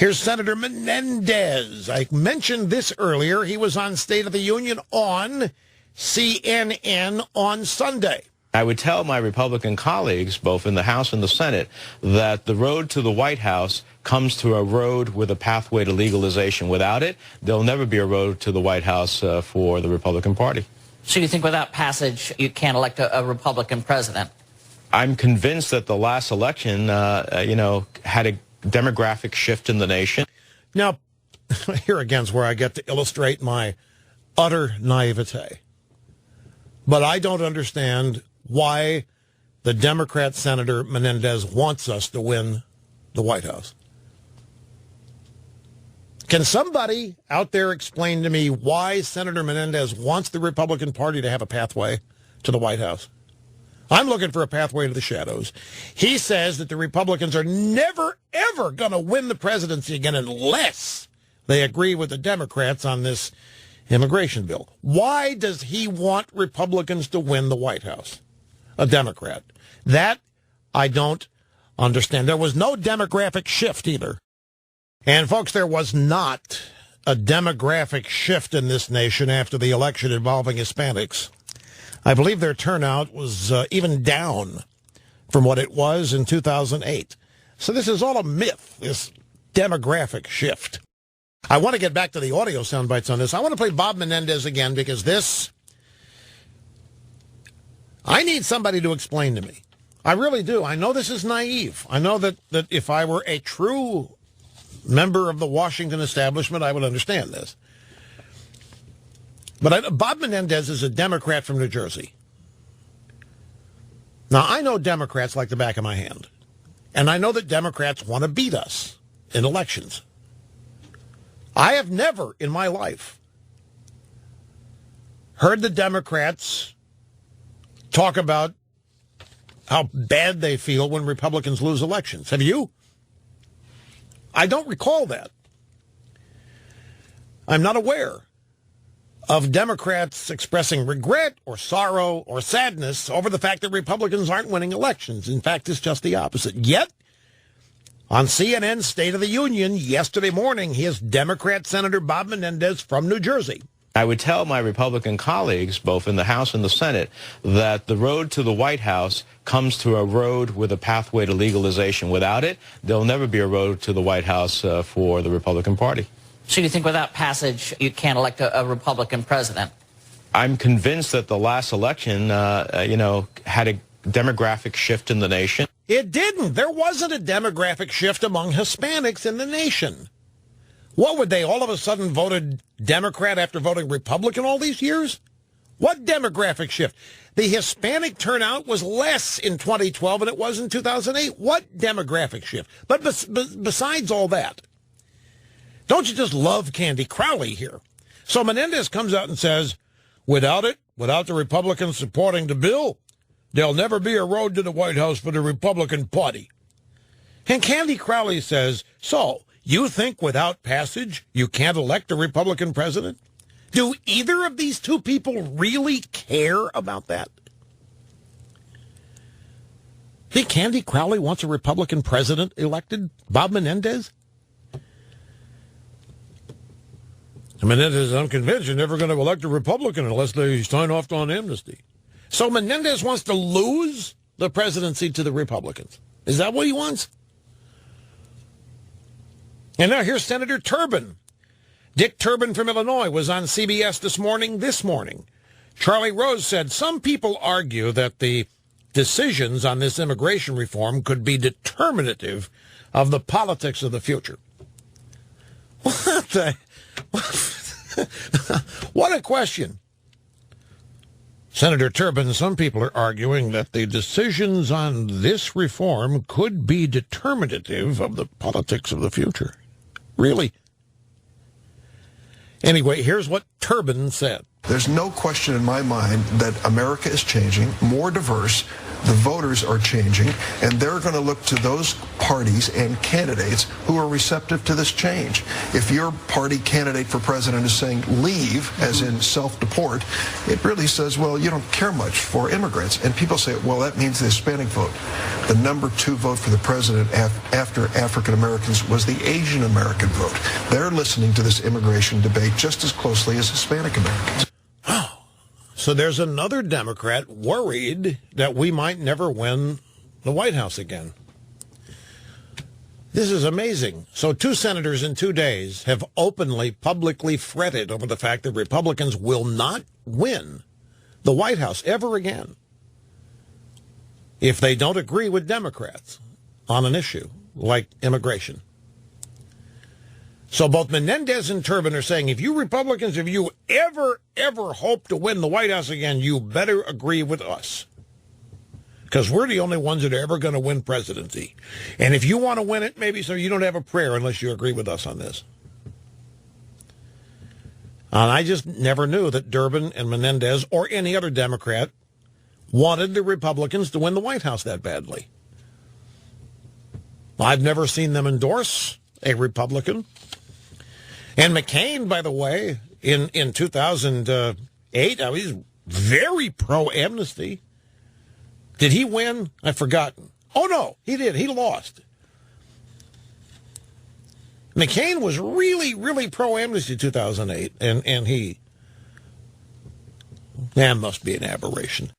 Here's Senator Menendez. I mentioned this earlier. He was on State of the Union on CNN on Sunday. I would tell my Republican colleagues, both in the House and the Senate, that the road to the White House comes to a road with a pathway to legalization. Without it, there'll never be a road to the White House for the Republican Party. So you think without passage, you can't elect a Republican president? I'm convinced that the last election, had a demographic shift in the nation. Now, here again is where I get to illustrate my utter naivete. But I don't understand why the Democrat Senator Menendez wants us to win the White House. Can somebody out there explain to me why Senator Menendez wants the Republican Party to have a pathway to the White House? I'm looking for a pathway to the shadows. He says that the Republicans are never, ever going to win the presidency again unless they agree with the Democrats on this immigration bill. Why does he want Republicans to win the White House? A Democrat. That I don't understand. There was no demographic shift either. And folks, there was not a demographic shift in this nation after the election involving Hispanics. I believe their turnout was even down from what it was in 2008. So this is all a myth, this demographic shift. I want to get back to the audio sound bites on this. I want to play Bob Menendez again because this, I need somebody to explain to me. I really do. I know this is naive. I know that if I were a true member of the Washington establishment, I would understand this. But Bob Menendez is a Democrat from New Jersey. Now, I know Democrats like the back of my hand. And I know that Democrats want to beat us in elections. I have never in my life heard the Democrats talk about how bad they feel when Republicans lose elections. Have you? I don't recall that. I'm not aware of Democrats expressing regret or sorrow or sadness over the fact that Republicans aren't winning elections. In fact, it's just the opposite. Yet, on CNN's State of the Union yesterday morning, here's Democrat Senator Bob Menendez from New Jersey. I would tell my Republican colleagues, both in the House and the Senate, that the road to the White House comes to a road with a pathway to legalization. Without it, there'll never be a road to the White House for the Republican Party. So you think without passage, you can't elect a Republican president? I'm convinced that the last election, had a demographic shift in the nation. It didn't. There wasn't a demographic shift among Hispanics in the nation. What, would they all of a sudden voted Democrat after voting Republican all these years? What demographic shift? The Hispanic turnout was less in 2012 than it was in 2008. What demographic shift? But besides all that, don't you just love Candy Crowley here? So Menendez comes out and says, without the Republicans supporting the bill, there'll never be a road to the White House for the Republican Party. And Candy Crowley says, so you think without passage you can't elect a Republican president? Do either of these two people really care about that? Think Candy Crowley wants a Republican president elected? Bob Menendez? Menendez, I'm convinced you're never going to elect a Republican unless they sign off on amnesty. So Menendez wants to lose the presidency to the Republicans. Is that what he wants? And now here's Senator Turbin. Dick Turbin from Illinois was on CBS this morning. Charlie Rose said, some people argue that the decisions on this immigration reform could be determinative of the politics of the future. What the... What a question. Senator Turbin, some people are arguing that the decisions on this reform could be determinative of the politics of the future. Really? Anyway, here's what Turbin said. There's no question in my mind that America is changing, more diverse, the voters are changing, and they're going to look to those parties and candidates who are receptive to this change. If your party candidate for president is saying leave, as in self-deport, it really says, well, you don't care much for immigrants. And people say, well, that means the Hispanic vote. The number 2 vote for the president after African Americans was the Asian American vote. They're listening to this immigration debate just as closely as Hispanic Americans. So there's another Democrat worried that we might never win the White House again. This is amazing. So 2 senators in 2 days have openly, publicly fretted over the fact that Republicans will not win the White House ever again if they don't agree with Democrats on an issue like immigration. So both Menendez and Turbin are saying, if you Republicans, if you ever hope to win the White House again, you better agree with us. Because we're the only ones that are ever going to win presidency. And if you want to win it, maybe so you don't have a prayer unless you agree with us on this. And I just never knew that Durbin and Menendez or any other Democrat wanted the Republicans to win the White House that badly. I've never seen them endorse a Republican. And McCain, by the way, in 2008, I was very pro-amnesty. Did he win? I've forgotten. Oh, no, he did. He lost. McCain was really pro-amnesty in 2008, and he... That must be an aberration.